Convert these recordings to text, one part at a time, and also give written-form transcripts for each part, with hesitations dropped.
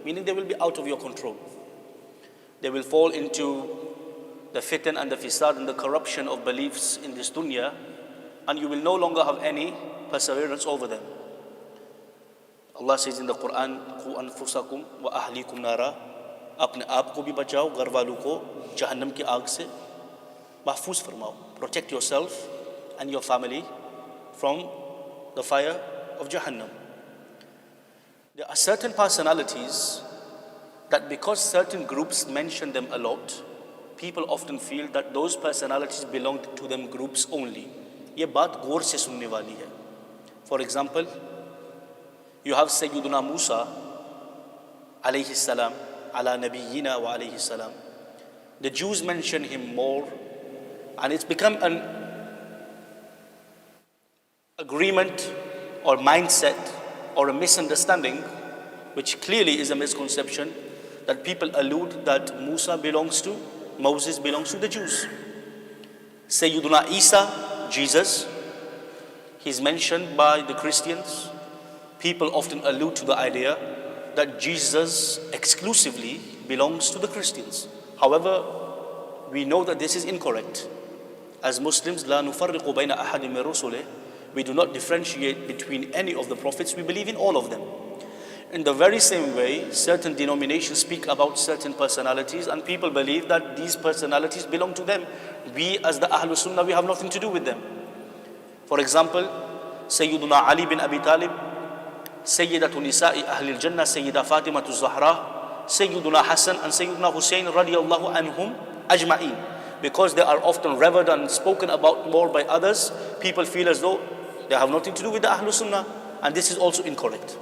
meaning they will be out of your control. They will fall into the fitan and the fisad and the corruption of beliefs in this dunya, and you will no longer have any perseverance over them. Allah says in the Quran, "Qu anfusakum wa ahlikum nara." अपने आप को भी बचाओ, घर वालों को जहन्नम की आग से महफूज फरमाओ. Protect yourself and your family from the fire of Jahannam. There are certain personalities that because certain groups mention them a lot, people often feel that those personalities belong to them groups only. ये बात गौर से सुनने वाली है. For example, you have Sayyiduna Musa alayhi salam, ala nabiyyina wa alayhi salam. The Jews mention him more, and it's become an agreement or mindset or a misunderstanding, which clearly is a misconception, that people allude that Moses belongs to the Jews. Sayyiduna Isa, Jesus, he's mentioned by the Christians. People often allude to the idea that Jesus exclusively belongs to the Christians. However, we know that this is incorrect. As Muslims, لا نفرق بين أحد من رسله, we do not differentiate between any of the prophets. We believe in all of them. In the very same way, certain denominations speak about certain personalities, and people believe that these personalities belong to them. We, as the Ahlul Sunnah, we have nothing to do with them. For example, Sayyiduna Ali bin Abi Talib, Sayyidatu Nisa'i Ahlil Jannah, Sayyida Fatimatu Zahra, Sayyiduna Hassan and Sayyiduna Hussein radiyallahu anhum ajma'in. Because they are often revered and spoken about more by others, people feel as though they have nothing to do with the Ahlul Sunnah, and this is also incorrect.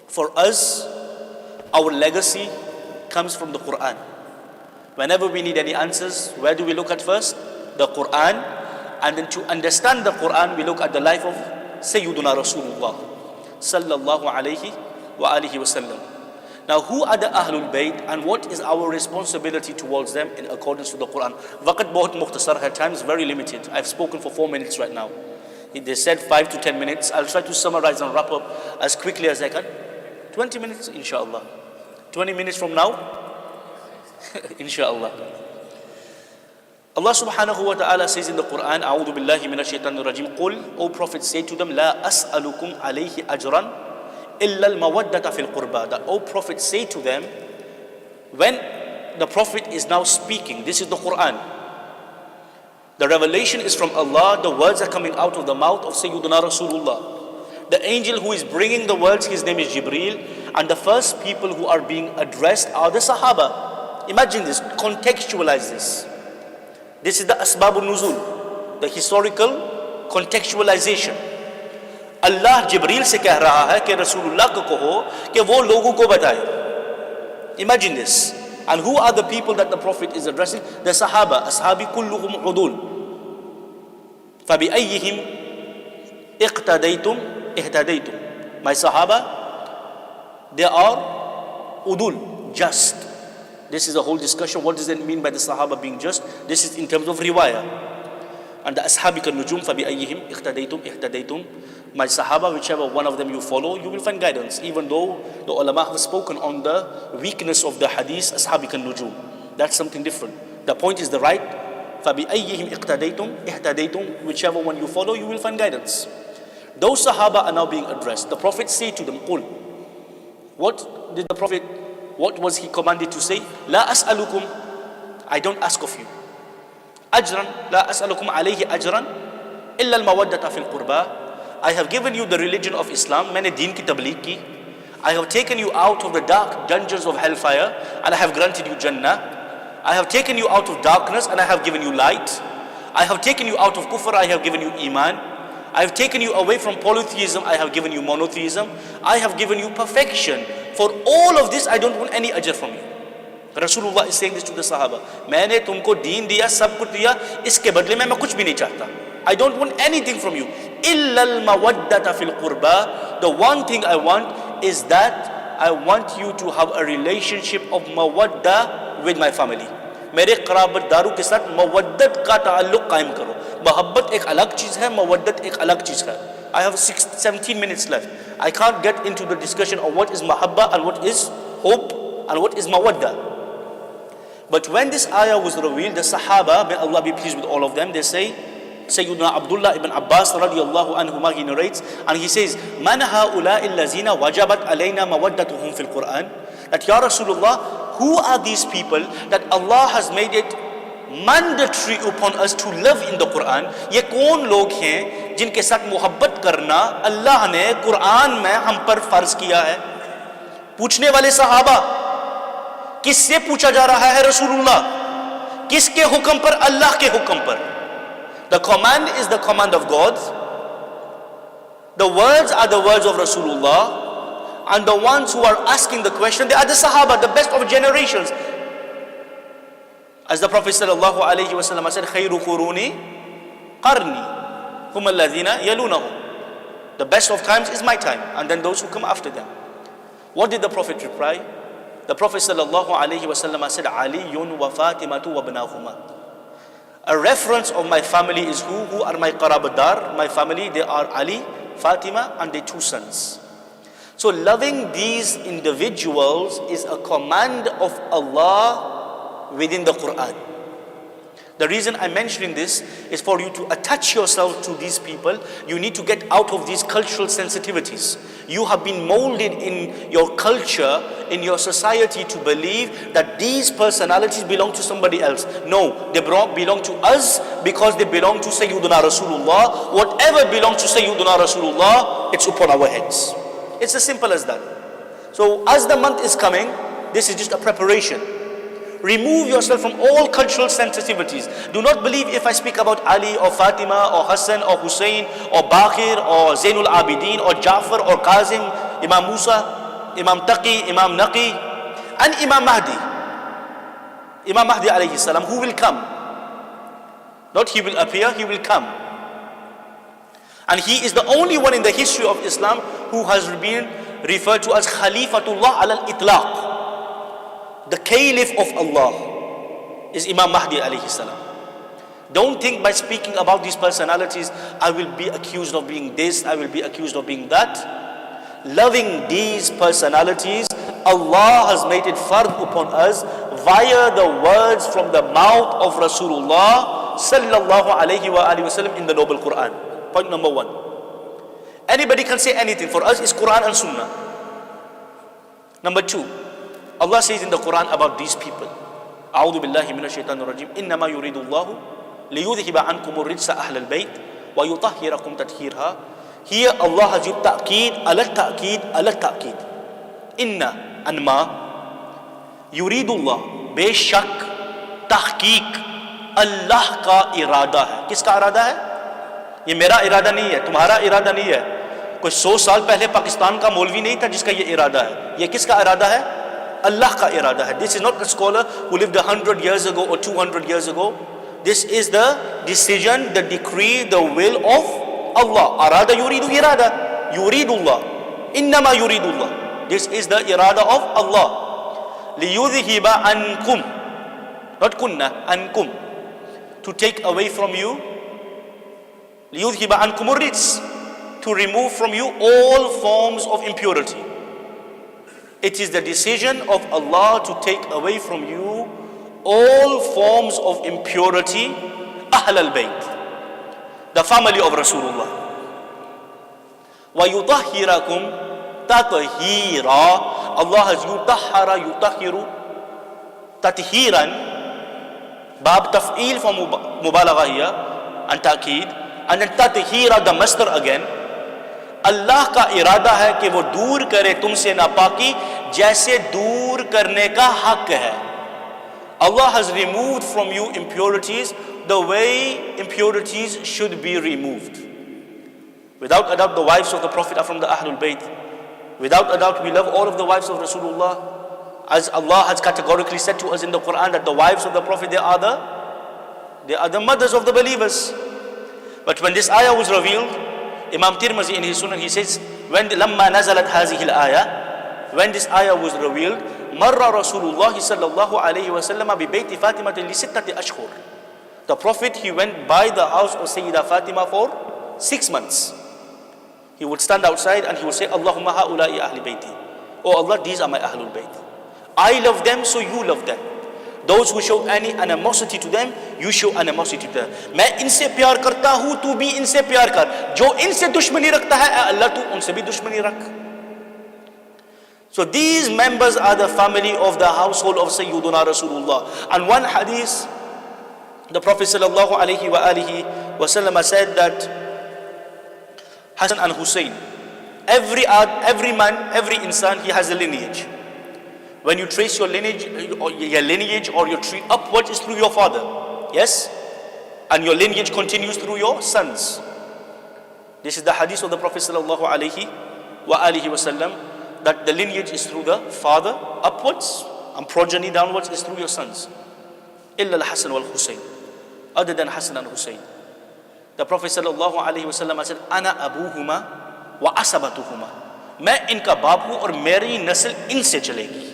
For us, our legacy comes from the Quran. Whenever we need any answers, where do we look at first? The Quran. And then to understand the Quran, we look at the life of Sayyiduna Rasulullah sallallahu alayhi wa alihi wa sallam. Now, who are the Ahlul Bayt and what is our responsibility towards them in accordance with the Quran? Waqt bahut mukhtasar, her time is very limited. I've spoken for 4 minutes right now. They said 5 to 10 minutes. I'll try to summarize and wrap up as quickly as I can. 20 minutes, inshallah. 20 minutes from now, inshallah. Allah subhanahu wa ta'ala says in the Quran, A'udhu billahi minash shaitanir rajim, Qul, O Prophet, say to them, La as'alukum alayhi ajran illa al-mawaddata fil qurba. That, O Prophet, say to them, when the Prophet is now speaking, this is the Quran. The revelation is from Allah, the words are coming out of the mouth of Sayyiduna Rasulullah. The angel who is bringing the words, his name is Jibreel, and the first people who are being addressed are the Sahaba. Imagine this, contextualize this. This is the Asbabun Nuzul, the historical contextualization. Allah Jibreel se keh raha hai कि Rasulullah को कहो कि वो लोगों को बताए. Imagine this. And who are the people that the Prophet is addressing? The Sahaba. Ashabi kulluhum udul. فَبِأَيِّهِمْ اِقْتَدَيْتُمْ اِهْتَدَيْتُمْ. My Sahaba, they are udul, just. This is a whole discussion. What does it mean by the Sahaba being just? This is in terms of riwayah. And the Ashabi kan nujum فَبِأَيِّهِمْ اِقْتَدَيْتُمْ اِهْتَدَيْتُمْ. My Sahaba, whichever one of them you follow, you will find guidance. Even though the ulama have spoken on the weakness of the hadith, Ashabi kan nujum. That's something different. The point is the right. فَبِأَيِّهِمْ اِقْتَدَيْتُمْ اِهْتَدَيْتُمْ. Whichever one you follow, you will find guidance. Those Sahaba are now being addressed. The Prophet said to them, Qul. What did the Prophet, what was he commanded to say? La as'alukum, I don't ask of you. Ajran, la as'alukum alayhi ajran, illa al-mawaddata fil qurba. I have given you the religion of Islam, maine deen ki tabligh ki. I have taken you out of the dark dungeons of hellfire, and I have granted you Jannah. I have taken you out of darkness, and I have given you light. I have taken you out of kufr, I have given you iman. I have taken you away from polytheism, I have given you monotheism. I have given you perfection. For all of this, I don't want any ajr from you. Rasulullah is saying this to the Sahaba. मैंने तुमको दीन दिया, सब कुछ दिया, इसके बदले में मैं कुछ भी नहीं चाहता. I don't want anything from you. إِلَّا الْمَوَدَّةَ فِي الْقُرْبَى. The one thing I want is that I want you to have a relationship of mawadda with my family. मेरे क़राबतदारों के साथ मवद्दत का ताल्लुक़ कायम करो. मोहब्बत एक अलग चीज़ है, मवद्दत एक अलग चीज़ है. I have 17 minutes left. I can't get into the discussion of what is mahabba and what is hope and what is mawadda. But when this ayah was revealed, the Sahaba, may Allah be pleased with all of them, they say, Sayyidina Abdullah ibn Abbas radiyallahu anhuma, he narrates, and he says, Man ha'ula'i allazina wajabat alayna mawaddatuhum fil Quran. That, Ya Rasulullah, who are these people that Allah has made it mandatory upon us to live in the Quran? ये कौन लोग हैं जिनके साथ मोहब्बत करना अल्लाह ने कुरान में हम पर फर्ज किया है? पूछने वाले सहाबा, किससे पूछा जा रहा है रसूलुल्लाह? किसके हुक्म पर? अल्लाह के हुक्म पर. The command is the command of God. The words are the words of Rasulullah. And the ones who are asking the question, they are the Sahaba, the best of generations. As the Prophet sallallahu alaihi wasallam said, "Khayru quruni qarni, hum alladhina yalunahum." The best of times is my time, and then those who come after them. What did the Prophet reply? The Prophet sallallahu alaihi wasallam said, "Aliyun wa Fatimatu wa ibnahuma." A reference of my family is who? Who are my qarabadar? My family, they are Ali, Fatima, and their two sons. So loving these individuals is a command of Allah within the Quran. The reason I'm mentioning this is for you to attach yourself to these people. You need to get out of these cultural sensitivities. You have been molded in your culture, in your society, to believe that these personalities belong to somebody else. No, they belong to us because they belong to Sayyiduna Rasulullah. Whatever belongs to Sayyiduna Rasulullah, it's upon our heads. It's as simple as that. So as the month is coming, this is just a preparation. Remove yourself from all cultural sensitivities. Do not believe if I speak about Ali or Fatima or Hassan or Hussein or Baqir or Zainul Abidin or Jafar or Kazim, Imam Musa, Imam Taqi, Imam Naqi, and Imam Mahdi. Imam Mahdi alayhi salam, who will come? Not he will appear, he will come. And he is the only one in the history of Islam who has been referred to as Khalifatullah al-Itlaq. The Caliph of Allah is Imam Mahdi alayhi salam. Don't think by speaking about these personalities, I will be accused of being this, I will be accused of being that. Loving these personalities, Allah has made it fard upon us via the words from the mouth of Rasulullah sallallahu alayhi wa sallam in the noble Quran. Point number one. Anybody can say anything. For us, it's Quran and Sunnah. Number two, Allah says in the Quran about these people, أعوذ بالله من الشيطان الرجيم إنما يريد الله ليذهب عنكم الرجس أهل البيت ويطهركم تطهيرا. Here Allah has used ta'qeed, ala ta'qeed, ala ta'qeed. Inna and ma yuridullah, बेशक तहकीक अल्लाह का इरादा है. किसका इरादा है? ये मेरा इरादा नहीं है, तुम्हारा इरादा नहीं है. कोई 100 साल पहले पाकिस्तान का मौलवी नहीं था जिसका ये इरादा है. ये किसका इरादा है? Allah ka irada hai. This is not a scholar who lived 100 years ago or 200 years ago. This is the decision, the decree, the will of Allah. Arada yuridu irada. Yuridullah. Innama yuridullah. This is the irada of Allah. Liyudhiba ankum. Not kunna, ankum. To take away from you. Liyudhiba ankum urritz. To remove from you all forms of impurity. It is the decision of Allah to take away from you all forms of impurity. Ahl al-Bayt, the family of Rasulullah. وَيُطَهِّرَكُمْ تَطْهِيرًا. Allah has yutahhara, yutahhiru, tathiran. Bab taf'il for mubalagha here and ta'keed. And then tathira, the master again. अल्लाह का इरादा है कि वो दूर करे तुमसे नापाकी जैसे दूर करने का हक है. Allah has removed from you impurities the way impurities should be removed. Without a doubt, the wives of the Prophet are from the Ahlul Bayt. Without a doubt, we love all of the wives of Rasulullah. As Allah has categorically said to us in the Quran that the wives of the Prophet, they are the mothers of the believers. But when this ayah was revealed, Imam Tirmizi in his Sunan, he says, when لما نزلت هذه الآية, when this ayah was revealed, مر رسول الله صلى الله عليه وسلم ببيت فاطمة لستة أشهر. The Prophet, he went by the house of Sayyida Fatima for 6 months. He would stand outside and he would say, Allahumma ha'ulai ahli bayti. Oh Allah, these are my Ahlul Bayt. I love them, so you love them. Those who show any animosity to them, you show animosity to them. मैं इनसे प्यार करता हूँ, तू भी इनसे प्यार कर. जो इनसे दुश्मनी रखता है, अल्लाह तू उनसे भी दुश्मनी रख. So these members are the family of the household of Sayyiduna Rasulullah. And one hadith, the Prophet sallallahu alaihi wasallam said that Hassan and Hussein, every man, every insan, he has a lineage. When you trace your lineage or your tree upwards, is through your father. Yes? And your lineage continues through your sons. This is the hadith of the Prophet sallallahu alaihi wasallam, that the lineage is through the father upwards and progeny downwards is through your sons. Illa al-Hasan wal-Hussein. Other than Hassan and Hussein. The Prophet sallallahu alaihi wasallam said, Ana abuhuma wa asabatuhuma. मैं इनका बाप हूँ और मेरी नस्ल इनसे चलेगी.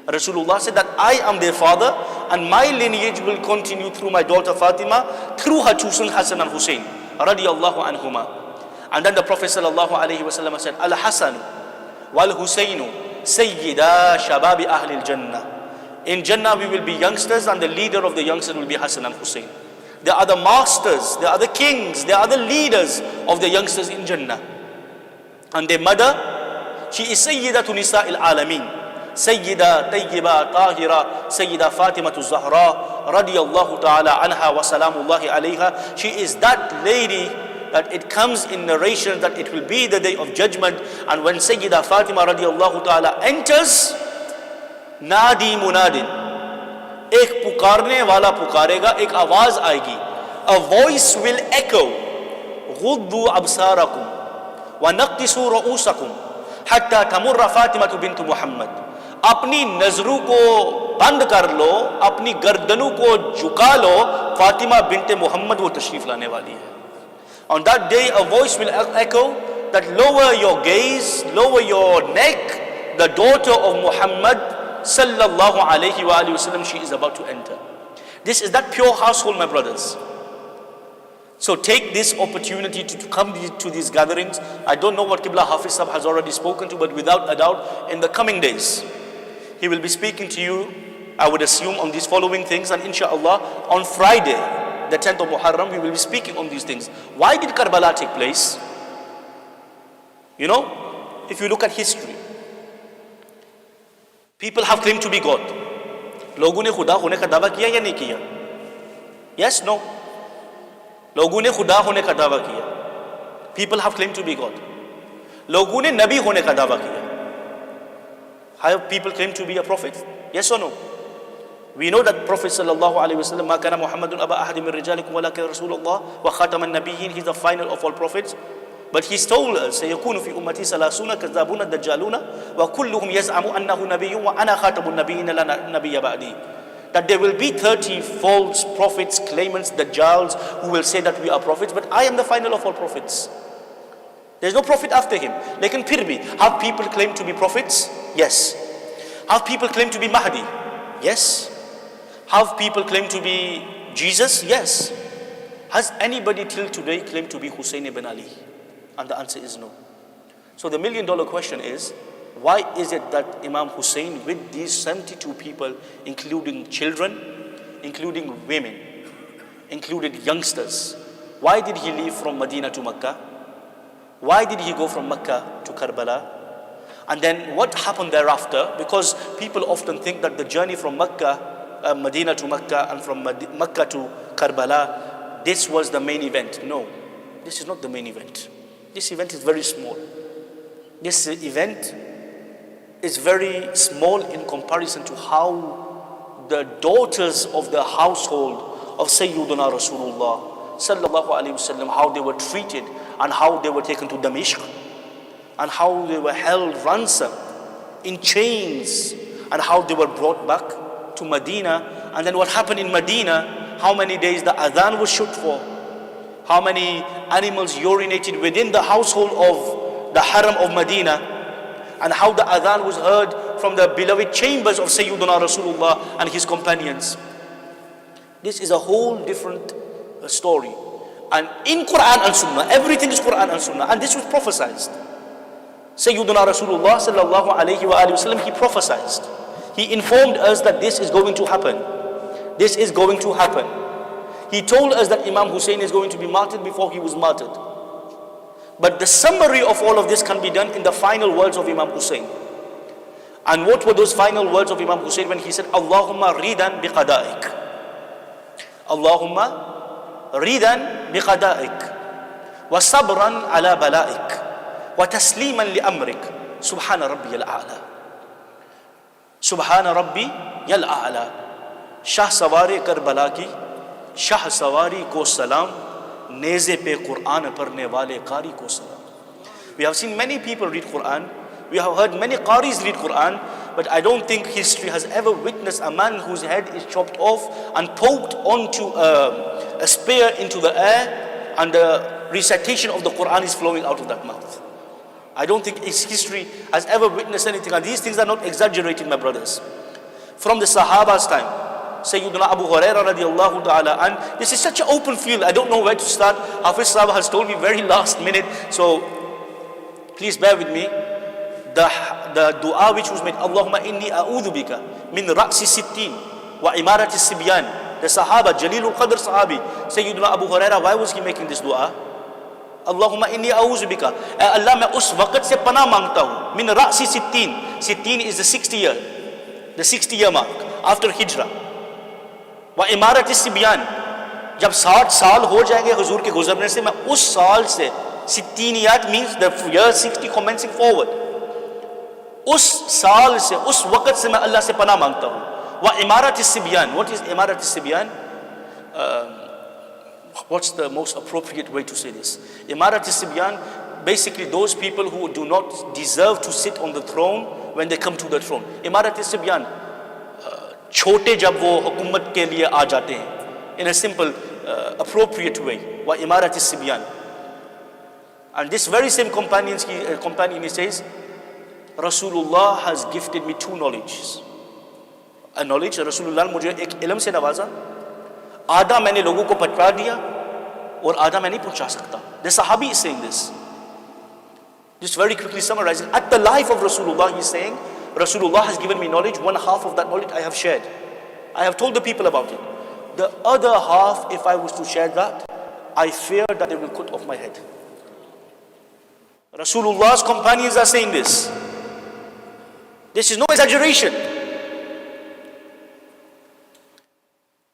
Rasulullah said that I am their father and my lineage will continue through my daughter Fatima, through her two sons Hassan and Hussein radiyallahu anhuma. And then the Prophet sallallahu alaihi wasallam said, Al-Hasan wal-Husainu sayyida shababi ahli al-Jannah. In Jannah we will be youngsters and the leader of the youngsters will be Hassan and Hussein. They are the masters, they are the kings, they are the leaders of the youngsters in Jannah. And their mother, she is Sayyidatu Nisa al-Alameen. Sayyida Tayyiba Tahira Sayyida Fatimatu Zahra radiyallahu ta'ala anha wa salamullahi alayha. She is that lady that it comes in narration that it will be the day of judgment, and when Sayyida Fatima radiyallahu ta'ala enters, Nadi Munadin, ek pukarne wala pukarega, ek आवाज आएगी, a voice will echo, Ghuddu absarakum wa naqtisu ru'usakum hatta tamurra Fatimatu bintu Muhammad. अपनी नजरों को बंद कर लो, अपनी गर्दनों को झुका लो, फातिमा बिनते मोहम्मद वो तशरीफ लाने वाली है. On that day a voice will echo that lower your gaze, lower your neck, the daughter of Muhammad sallallahu alayhi wa sallam, she is about to enter. This is that pure household, my brothers. So take this opportunity to come to these gatherings. I don't know what Qibla Hafiz Sahab has already spoken to, but without a doubt in the coming days he will be speaking to you, I would assume, on these following things, and inshallah on Friday the 10th of Muharram we will be speaking on these things. Why did Karbala take place? You know, if you look at history, people have claimed to be God. लोगों ने खुदा होने का दावा किया या नहीं किया? Yes, no. लोगों ने खुदा होने का दावा किया. People have claimed to be God. लोगों ने नबी होने का दावा किया. Have people claimed to be a prophet? Yes or no? We know that Prophet sallallahu alaihi wasallam, ما كان محمد أبا أحد من رجالكم ولكن رسول الله وخاتم النبيين. He's the final of all prophets. But he told us, سيكون في أمتي ثلاثون كذابون الدجالون وكلهم يزعم أنه نبي وأنا خاتم النبيين لا نبي بعدي. That there will be 30 false prophets, claimants, dajjals, who will say that we are prophets, but I am the final of all prophets. There is no prophet after him. Lekin phir bhi, have people claim to be prophets? Yes. Have people claim to be Mahdi? Yes. Have people claim to be Jesus? Yes. Has anybody till today claimed to be Hussein ibn Ali? And the answer is no. So the $1 million question is, why is it that Imam Hussein, with these 72 people, including children, including women, including youngsters, why did he leave from Medina to Mecca? Why did he go from Mecca to Karbala? And then what happened thereafter? Because people often think that the journey from Mecca, Medina to Mecca, and from Mecca to Karbala, this was the main event. No, this is not the main event. This event is very small. This event is very small in comparison to how the daughters of the household of Sayyiduna Rasulullah sallallahu alaihi wasallam, how they were treated and how they were taken to Damashq and how they were held ransom in chains and how they were brought back to Medina. And then what happened in Medina, how many days the adhan was shut for, how many animals urinated within the household of the Haram of Medina, and how the adhan was heard from the beloved chambers of Sayyiduna Rasulullah and his companions. This is a whole different story. And in Quran and Sunnah, everything is Quran and Sunnah, and this was prophesied. Sayyiduna Rasulullah sallallahu alayhi wa sallam, he prophesied. He informed us that this is going to happen. This is going to happen. He told us that Imam Hussein is going to be martyred before he was martyred. But the summary of all of this can be done in the final words of Imam Hussein. And what were those final words of Imam Hussein when he said, Allahumma ridan biqada'ik. Allahumma ridan biqada'ik. Wa sabran ala bala'ik. Wa tasliman li amrik. Subhana rabbi al-a'la. Subhana rabbi al-a'la. Shah sawari Karbala ki, Shah sawari ko salam, neze pe Quran parne wale qari ko salam. We have seen many people read Quran. We have heard many qaris read Quran, but I don't think history has ever witnessed a man whose head is chopped off and poked onto a spear into the air, and the recitation of the Quran is flowing out of that mouth. I don't think history has ever witnessed anything, and these things are not exaggerated, my brothers. From the Sahaba's time, Sayyidina Abu Huraira radiallahu ta'ala, and this is such an open field, I don't know where to start. Hafiz Sahaba has told me very last minute, so please bear with me. The dua which was made, Allahumma inni a'udhu bika min ra'si sittin wa imarati sibyan. The Sahaba, Jalilul Qadr Sahabi, Sayyidina Abu Huraira, why was he making this dua? Allahumma inni a'udhu bika. Allah, मैं उस वक़्त से पनाह मांगता हूँ. Min ra'si sittin. Sittin is the 60 year. The 60 year mark after Hijrah. Wa imarati sibyan. जब 60 साल हो जाएंगे हुजूर के गुजरने से, मैं उस साल से, सित्तीनियात means the year 60 commencing forward. उस साल से, उस वक़्त से मैं अल्लाह से पनाह मांगता हूँ. Wa imarati sibyan. What is imarati sibyan? What's the most appropriate way to say this? Imarati sibyan, basically those people who do not deserve to sit on the throne when they come to the throne. Imarati sibyan, छोटे जब वो हुकूमत के लिए आ जाते हैं, in a simple, appropriate way. Wa imarati sibyan. And this very same companion, he says, Rasulullah has gifted me two knowledges. A knowledge, Rasulullah मुझे एक इल्म से नवाजा, आधा मैंने लोगों को पहुंचा दिया और आधा मैं नहीं पहुंचा सकता. The Sahabi is saying this. Just very quickly summarizing, at the life of Rasulullah, he's saying, Rasulullah has given me knowledge, one half of that knowledge I have shared. I have told the people about it. The other half, if I was to share that, I fear that they will cut off my head. Rasulullah's companions are saying this. This is no exaggeration.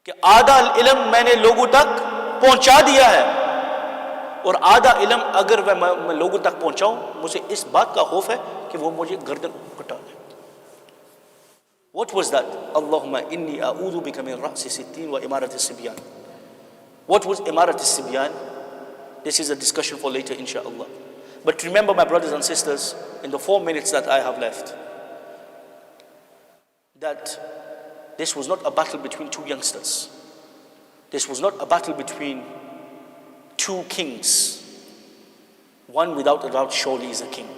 कि आधा इल्म मैंने लोगों तक पहुंचा दिया है और आधा इल्म अगर मैं लोगों तक पहुंचाऊं, मुझे इस बात का खौफ है कि वो मुझे गर्दन कटा दे. What was that? Allahumma inni a'udhu bika min ra'si sittin wa imarati sibyan. What was imarati sibyan? This is a discussion for later, inshallah. But remember, my brothers and sisters, in the 4 minutes that I have left, that this was not a battle between two youngsters. This was not a battle between two kings. One without a doubt surely is a king.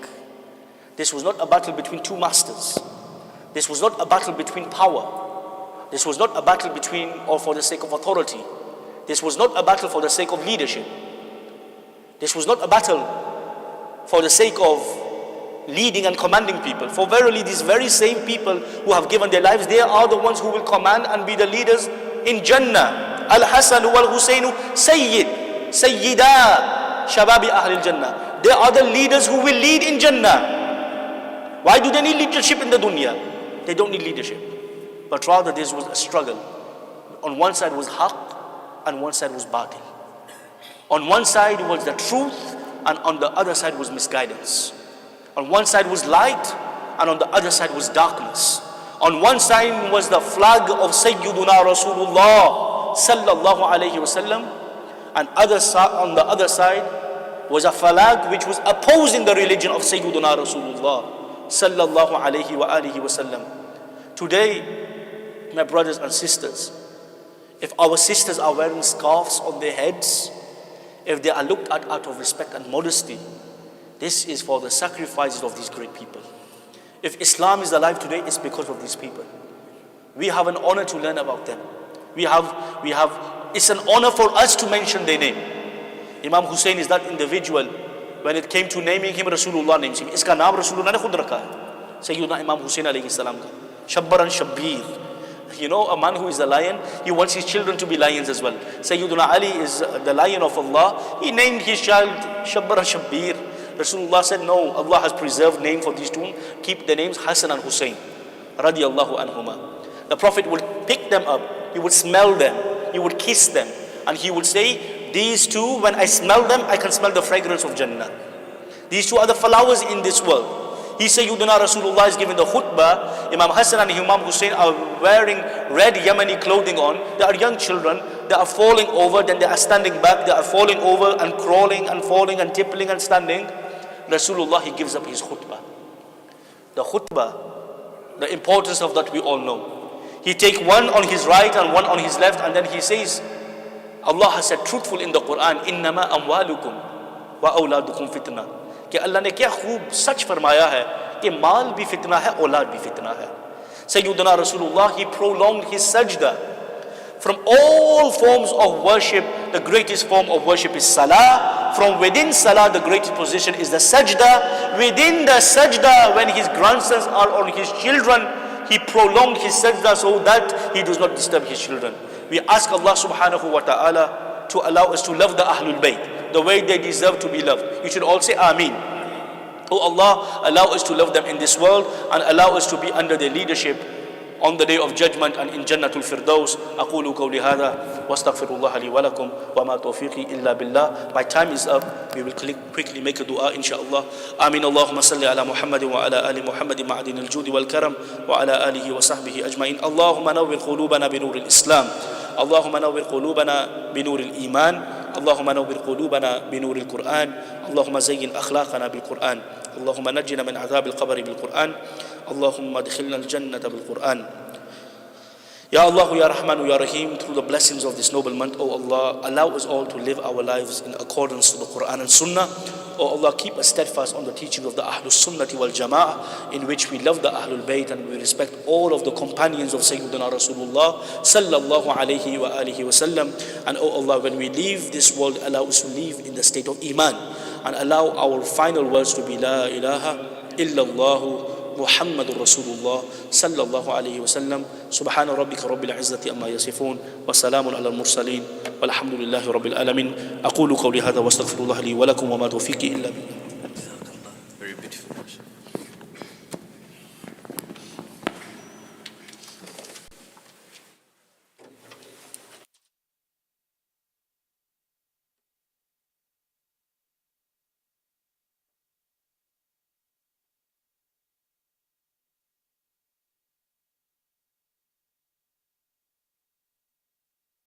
This was not a battle between two masters. This was not a battle between power. This was not a battle between or for the sake of authority. This was not a battle for the sake of leadership. This was not a battle for the sake of leading and commanding people. For verily these very same people who have given their lives, they are the ones who will command and be the leaders in Jannah. Al-Hasan wal-Husainu Sayyida Shababi Ahlil Jannah. They are the leaders who will lead in Jannah. Why do they need leadership in the dunya? They don't need leadership. But rather this was a struggle. On one side was haqq and one side was batil. On one side was the truth and on the other side was misguidance. On one side was light and on the other side was darkness. On one side was the flag of Sayyiduna Rasulullah sallallahu alayhi wasallam, and on the other side was a flag which was opposing the religion of Sayyiduna Rasulullah sallallahu alayhi wa alihi wasallam. Today, my brothers and sisters, if our sisters are wearing scarves on their heads, if they are looked at out of respect and modesty, this is for the sacrifices of these great people. If Islam is alive today, it's because of these people. We have an honor to learn about them. It's an honor for us to mention their name. Imam Hussein is that individual. When it came to naming him, Rasulullah names him. Iska naam Rasulullah ne khud rakha hai. Sayyidina Imam Hussein alayhi salam ka. Shabbaran Shabbir. You know, a man who is a lion, he wants his children to be lions as well. Sayyiduna Ali is the lion of Allah. He named his child Shabbaran Shabbir. Rasulullah said, no, Allah has preserved name for these two. Keep the names Hassan and Hussein. Radiallahu anhuma. The Prophet would pick them up. He would smell them. He would kiss them. And he would say, these two, when I smell them, I can smell the fragrance of Jannah. These two are the flowers in this world. He said, Sayyiduna Rasulullah is giving the khutbah. Imam Hassan and Imam Hussein are wearing red Yemeni clothing on. They are young children. They are falling over, then they are standing back. They are falling over and crawling and falling and tippling and standing. Rasulullah, he gives up his khutbah. The khutbah, the importance of that we all know. He take one on his right and one on his left, and then he says, Allah has said truthful in the Quran, إِنَّمَا أَمْوَالُكُمْ وَأَوْلَادُكُمْ فِتْنَةً. कि अल्लाह ने क्या खूब सच फरमाया है कि माल भी फितना है, औलाद भी फितना है. Sayyidina Rasulullah, he prolonged his sajda. From all forms of worship, the greatest form of worship is salah. From within salah, the greatest position is the sajda. Within the sajda, when his grandsons are on his children, he prolonged his sajda so that he does not disturb his children. We ask Allah subhanahu wa ta'ala to allow us to love the Ahlul Bayt the way they deserve to be loved. You should all say Ameen. Oh Allah, allow us to love them in this world and allow us to be under their leadership on the day of judgment and in Jannatul Firdaus. أقول قولي هذا واستغفر الله لي ولكم وما توفيقي إلا بالله. My time is up. We will quickly make a dua inshallah. آمين. اللهم صل على محمد وعلى آل محمد معدن الجود والكرم وعلى آله وصحبه أجمعين. اللهم نور قلوبنا بنور الإسلام. اللهم نور قلوبنا بنور الإيمان. اللهم نور قلوبنا بنور القرآن. اللهم زين أخلاقنا بالقرآن. اللهم نجنا من عذاب القبر بالقرآن. اللهم ادخلنا الجنة بالقرآن. Ya Allah, Ya Rahman, Ya Rahim, through the blessings of this noble month, O Allah, allow us all to live our lives in accordance to the Quran and Sunnah. O Allah, keep us steadfast on the teaching of the Ahlul Sunnati wal Jama'ah, in which we love the Ahlul Bayt and we respect all of the companions of Sayyidina Rasulullah sallallahu alayhi wa alihi wa sallam. And O Allah, when we leave this world, allow us to live in the state of Iman and allow our final words to be La ilaha illallah محمد رسول الله صلى الله عليه وسلم. سبحان ربك رب العزة أما يصفون وسلام على المرسلين والحمد لله رب العالمين. أقول قولي هذا واستغفر الله لي ولكم وما توفيقي إلا بالله.